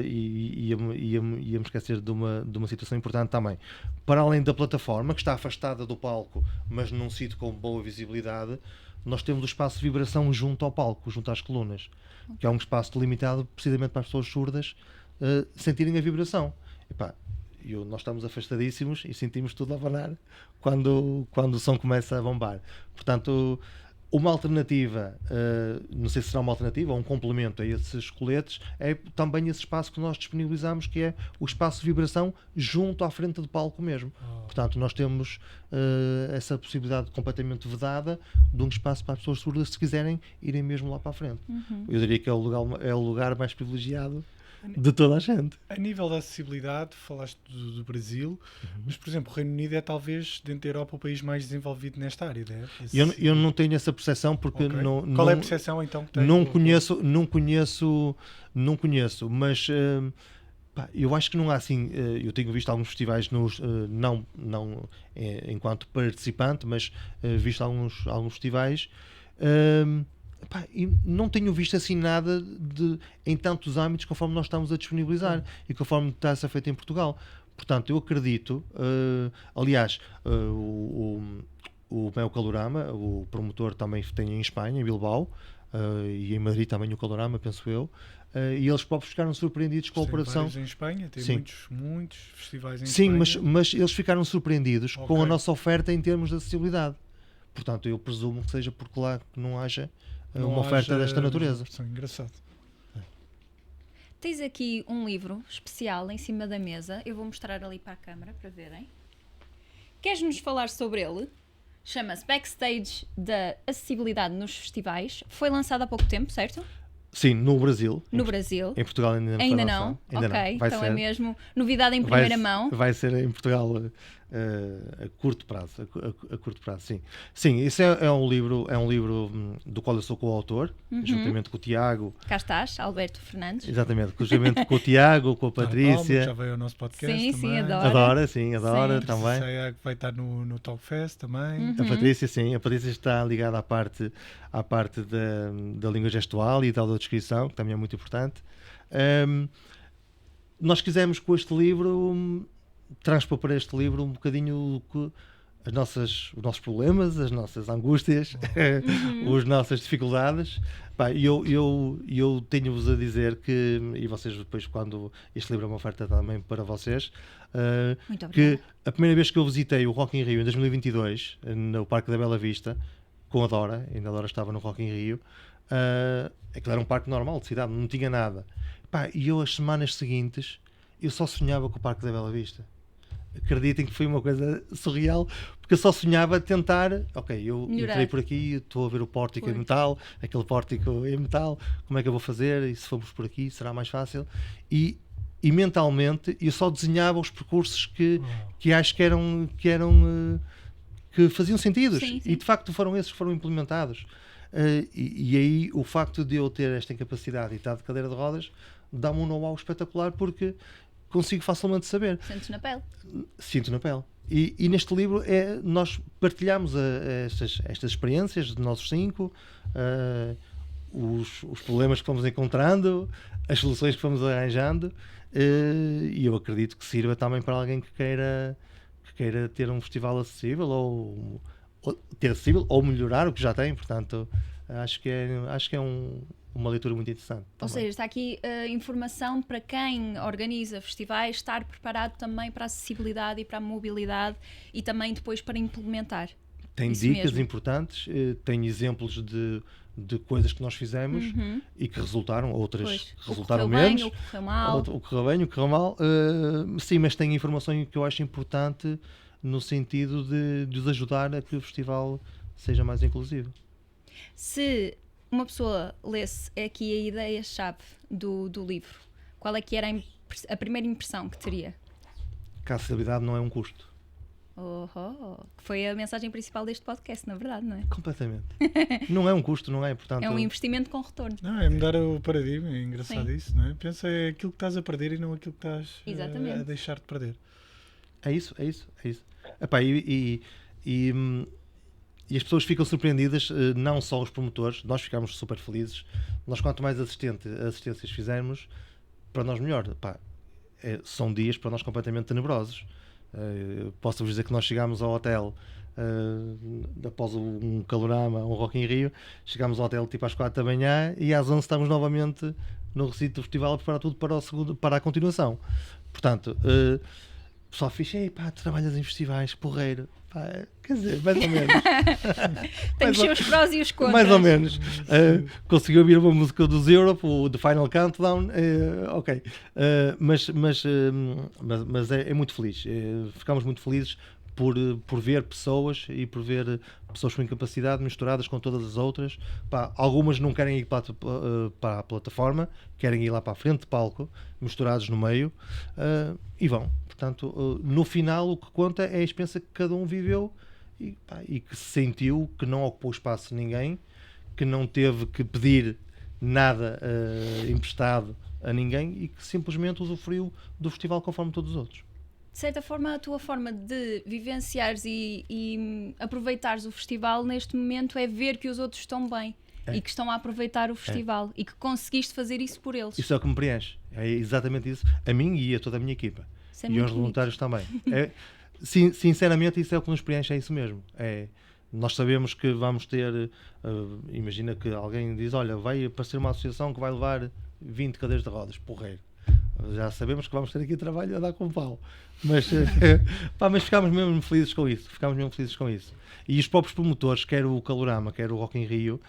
ia-me esquecer de uma situação importante também, para além da plataforma, que está afastada do palco, mas num sítio com boa visibilidade, nós temos o espaço de vibração junto ao palco, junto às colunas, que é um espaço delimitado precisamente para as pessoas surdas sentirem a vibração. Nós estamos afastadíssimos e sentimos tudo a abanar quando o som começa a bombar. Portanto, Uma alternativa, não sei se será uma alternativa ou um complemento a esses coletes, é também esse espaço que nós disponibilizamos, que é o espaço de vibração junto à frente do palco mesmo. Portanto, nós temos essa possibilidade completamente vedada de um espaço para as pessoas surdas, se quiserem irem mesmo lá para a frente. Eu diria que é o lugar mais privilegiado de toda a gente. A nível da acessibilidade, falaste do Brasil, mas, por exemplo, o Reino Unido é talvez, dentro da Europa, o país mais desenvolvido nesta área, né? Eu não tenho essa percepção porque Ok. não, Qual é a percepção, então, que tens? não conheço, mas pá, eu acho que não há assim. Eu tenho visto alguns festivais, não enquanto participante, mas visto alguns festivais. Pá, e não tenho visto assim nada em tantos âmbitos conforme nós estamos a disponibilizar e conforme está a ser feito em Portugal. Portanto, eu acredito, aliás, o Mel Calorama, o promotor também tem em Espanha, em Bilbao, e em Madrid também o Calorama, penso eu, e eles próprios ficaram surpreendidos com a Tem operação. vários em Espanha, tem Sim. muitos festivais em Sim, Espanha. mas eles ficaram surpreendidos com a Ok. nossa oferta em termos de acessibilidade. Portanto, eu presumo que seja porque lá que não haja Não uma oferta haja desta natureza. versão. Engraçado. Tens aqui um livro especial em cima da mesa. Eu vou mostrar ali para a câmara para verem. Queres-nos falar sobre ele? Chama-se Backstage da Acessibilidade nos Festivais. Foi lançado há pouco tempo, certo? Sim, no Brasil. No Brasil. Em Portugal ainda não. Ainda foi não? lançado. Ainda Ok, não. Vai então ser. é mesmo novidade em primeira mão. Vai ser em Portugal a curto prazo. A curto prazo, sim. Sim, isso é um livro do qual eu sou coautor, juntamente com o Tiago. Cá estás, Alberto Fernandes. Exatamente, juntamente com o Tiago, com a Palma, Patrícia. que já veio ao nosso podcast Sim, também. sim, adoro. Adora Sim. também. Sei que vai estar no Talkfest também. A Patrícia, sim, a Patrícia está ligada à parte da língua gestual e da audiodescrição, que também é muito importante. Nós quisemos com este livro transpor para este livro um bocadinho os nossos problemas, as nossas angústias, as nossas dificuldades. Pá, eu tenho-vos a dizer que, e vocês depois, quando este livro é uma oferta também para vocês, Muito obrigada. que a primeira vez que eu visitei o Rock in Rio em 2022, no Parque da Bela Vista, com a Dora, ainda a Dora estava no Rock in Rio, aquilo era um parque normal de cidade, não tinha nada. Pá, e eu as semanas seguintes eu só sonhava com o Parque da Bela Vista. Acreditem que foi uma coisa surreal, porque eu só sonhava tentar, ok, eu Melhorar. entrei por aqui, estou a ver o pórtico em Pois. metal, aquele pórtico em metal, como é que eu vou fazer? E se formos por aqui, será mais fácil? E mentalmente eu só desenhava os percursos que acho que faziam sentido. Sim, sim. E de facto foram esses que foram implementados. E aí o facto de eu ter esta incapacidade e estar de cadeira de rodas dá-me um know-how espetacular, porque consigo facilmente saber, Sentes na pele. sinto na pele. E neste livro nós partilhamos estas experiências de nós 5, os problemas que fomos encontrando, as soluções que fomos arranjando, e eu acredito que sirva também para alguém que queira ter um festival acessível ou ter acessível ou melhorar o que já tem. Portanto, acho que é uma leitura muito interessante. Ou também. seja, está aqui informação para quem organiza festivais estar preparado também para a acessibilidade e para a mobilidade e também depois para implementar. Tem Isso dicas mesmo. importantes, tem exemplos de coisas que nós fizemos e que resultaram, outras Pois. resultaram O que correu menos. bem, o que correu mal. O que correu bem, o que correu mal. Sim, mas tem informação que eu acho importante no sentido de os ajudar a que o festival seja mais inclusivo. Se uma pessoa lesse aqui a ideia-chave do livro, qual é que era a primeira impressão que teria? Que a acessibilidade não é um custo. Que foi a mensagem principal deste podcast, na verdade, não é? Completamente. Não é um custo, não é? Portanto, É um investimento com retorno. Não, é mudar o paradigma, é engraçado Sim. isso, não é? Pensa é aquilo que estás a perder e não aquilo que estás Exatamente. a deixar de perder. É isso. Epá, e as pessoas ficam surpreendidas, não só os promotores, nós ficamos super felizes. Nós, quanto mais assistências fizermos, para nós melhor. Epá, são dias para nós completamente tenebrosos. Posso-vos dizer que nós chegámos ao hotel após um calorama, um Rock in Rio, chegámos ao hotel tipo às 4 da manhã e às 11 estamos novamente no recinto do festival a preparar tudo para a continuação. Portanto, pessoal fixe, ei pá, tu trabalhas em festivais, porreiro. Pá, quer dizer, mais ou menos. Tem os seus prós e os contras. Mais ou menos. Consegui ouvir uma música dos Europe, o The Final Countdown, ok. Mas é muito feliz. Ficamos muito felizes por ver pessoas e por ver pessoas com incapacidade misturadas com todas as outras. Pá, algumas não querem ir para a plataforma, querem ir lá para a frente de palco, misturados no meio, e vão. Portanto, no final o que conta é a experiência que cada um viveu e que se sentiu que não ocupou espaço de ninguém, que não teve que pedir nada emprestado a ninguém e que simplesmente usufruiu do festival conforme todos os outros. De certa forma, a tua forma de vivenciares e aproveitares o festival neste momento é ver que os outros estão bem e que estão a aproveitar o festival e que conseguiste fazer isso por eles. Isso é o que me preenche. É exatamente isso. A mim e a toda a minha equipa. Isso é E muito aos voluntários também. Sinceramente, isso é o que nos preenche, é isso mesmo. Nós sabemos que vamos ter... imagina que alguém diz, olha, vai aparecer uma associação que vai levar 20 cadeiras de rodas, porreiro. Já sabemos que vamos ter aqui trabalho a dar com pau. Mas ficámos mesmo felizes com isso. E os próprios promotores, quer o Calorama, quer o Rock in Rio,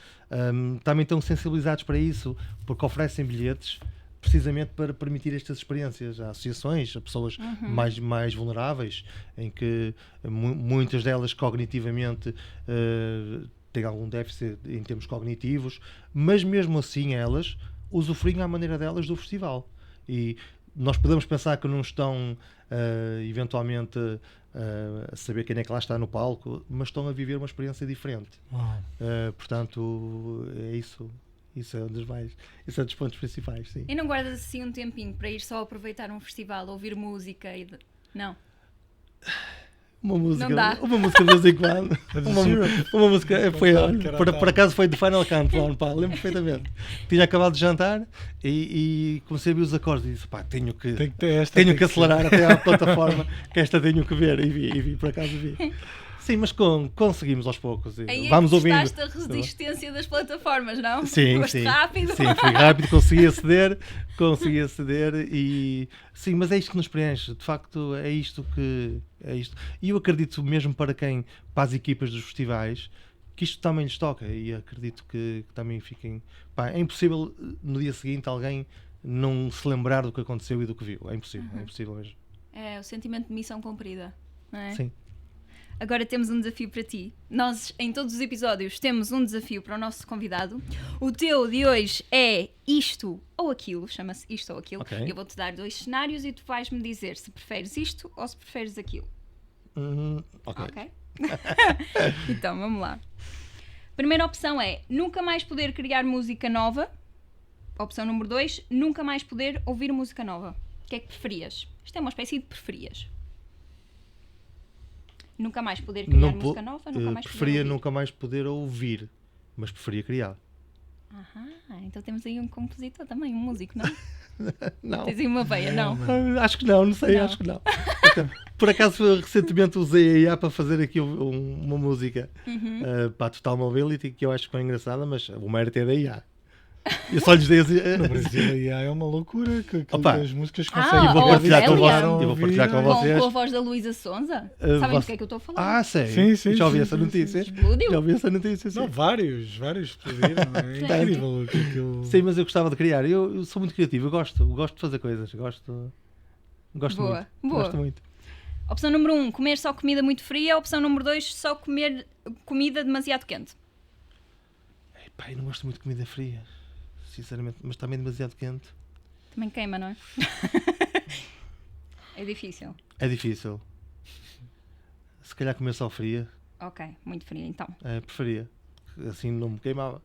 também estão sensibilizados para isso, porque oferecem bilhetes precisamente para permitir estas experiências a associações, a pessoas mais vulneráveis, em que muitas delas cognitivamente têm algum déficit em termos cognitivos, mas mesmo assim elas usufruem à maneira delas do festival. E nós podemos pensar que não estão eventualmente a saber quem é que lá está no palco, mas estão a viver uma experiência diferente. Portanto, é isso. Isso é um dos pontos principais, sim. E não guardas assim um tempinho para ir só aproveitar um festival, ouvir música e... Não? Uma música de vez em quando. uma música foi, por acaso foi The Final Countdown, pá, lembro perfeitamente. Tinha acabado de jantar e comecei a ver os acordes e disse, pá, tenho que acelerar até à plataforma, que esta tenho que ver, e vi, por acaso vi. Sim, mas conseguimos aos poucos. Aí vamos ouvindo. A resistência das plataformas, não? Sim. Rápido. Sim, fui rápido, consegui aceder e... Sim, mas é isto que nos preenche. De facto, é isto. E eu acredito mesmo para as equipas dos festivais, que isto também lhes toca. E acredito que também fiquem... Pá, é impossível no dia seguinte alguém não se lembrar do que aconteceu e do que viu. É impossível mesmo. É o sentimento de missão cumprida, não é? Sim. Agora temos um desafio para ti. Nós, em todos os episódios, temos um desafio para o nosso convidado. O teu de hoje é isto ou aquilo, chama-se isto ou aquilo. Okay. Eu vou-te dar 2 cenários e tu vais-me dizer se preferes isto ou se preferes aquilo. Ok. Então, vamos lá. Primeira opção é nunca mais poder criar música nova. Opção número 2, nunca mais poder ouvir música nova. O que é que preferias? Isto é uma espécie de preferias. Nunca mais poder criar música nova, nunca mais preferia nunca mais poder ouvir, mas preferia criar. Então temos aí um compositor também, um músico, não? Não. Tens aí uma veia, não? Acho que não sei, acho que não. Por acaso, recentemente usei a IA para fazer aqui uma música para a Total Mobility, que eu acho que foi engraçada, mas o mérito é da IA. Eu só lhes dei No Brasil a IA é uma loucura, que as músicas conseguem. Eu vou partilhar com vocês. Com a voz da Luísa Sonza? Sabem do que é que eu estou a falar? Sei. Sim. Já ouvi essa notícia. Já ouvi essa notícia, sim. Não, vários explodiram. É incrível aquilo. Sim, mas eu gostava de criar. Eu sou muito criativo, eu gosto de fazer coisas. Gosto muito. Opção número 1, comer só comida muito fria. Opção número 2, só comer comida demasiado quente. Eu não gosto muito de comida fria, sinceramente, mas também demasiado quente. Também queima, não é? É difícil. É difícil. Se calhar comer só fria. Ok, muito fria então. Preferia. Assim não me queimava.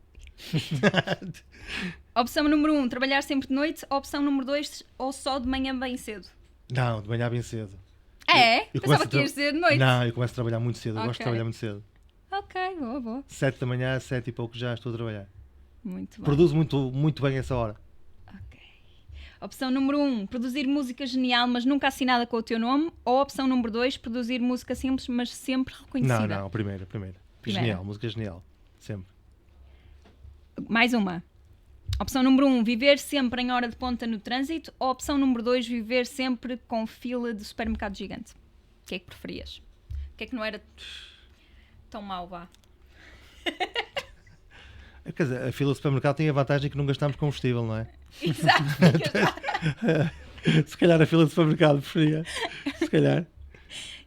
Opção número 1, trabalhar sempre de noite. Opção número 2, ou só de manhã bem cedo. Não, de manhã bem cedo. Eu pensava que ias dizer de noite. Não, eu começo a trabalhar muito cedo. Eu gosto de trabalhar muito cedo. Ok, boa. 7 da manhã, 7 e pouco já estou a trabalhar. Muito bem. Produzo muito bem essa hora. Ok. Opção número 1, produzir música genial, mas nunca assinada com o teu nome. Ou opção número 2, produzir música simples, mas sempre reconhecida. Não, primeira. Genial, música genial. Sempre. Mais uma. Opção número 1, viver sempre em hora de ponta no trânsito. Ou opção número 2, viver sempre com fila de supermercado gigante. O que é que preferias? O que é que não era tão mau, vá? Quer dizer, a fila do supermercado tem a vantagem que não gastamos combustível, não é? Exato. Se calhar a fila do supermercado preferia. Se calhar.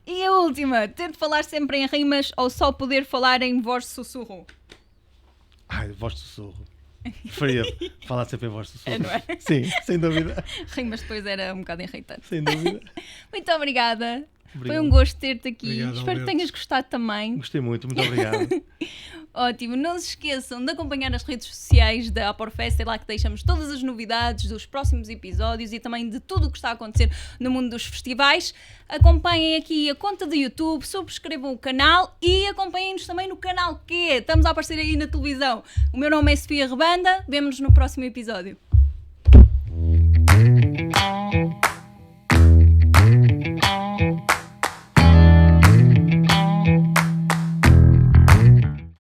E a última, ter de falar sempre em rimas ou só poder falar em voz de sussurro? Ai, voz de sussurro. Preferia falar sempre em voz de sussurro. Não é? Sim, sem dúvida. Rimas depois era um bocado irritante. Sem dúvida. Muito obrigada. Foi Obrigado. um gosto ter-te aqui. Obrigado, Espero que Alberto. tenhas gostado também. Gostei muito obrigado. Ótimo, não se esqueçam de acompanhar as redes sociais da Aporfest, é lá que deixamos todas as novidades dos próximos episódios e também de tudo o que está a acontecer no mundo dos festivais. Acompanhem aqui a conta do YouTube, subscrevam o canal e acompanhem-nos também no canal Q. Estamos a aparecer aí na televisão. O meu nome é Sofia Rebanda, vemo-nos no próximo episódio.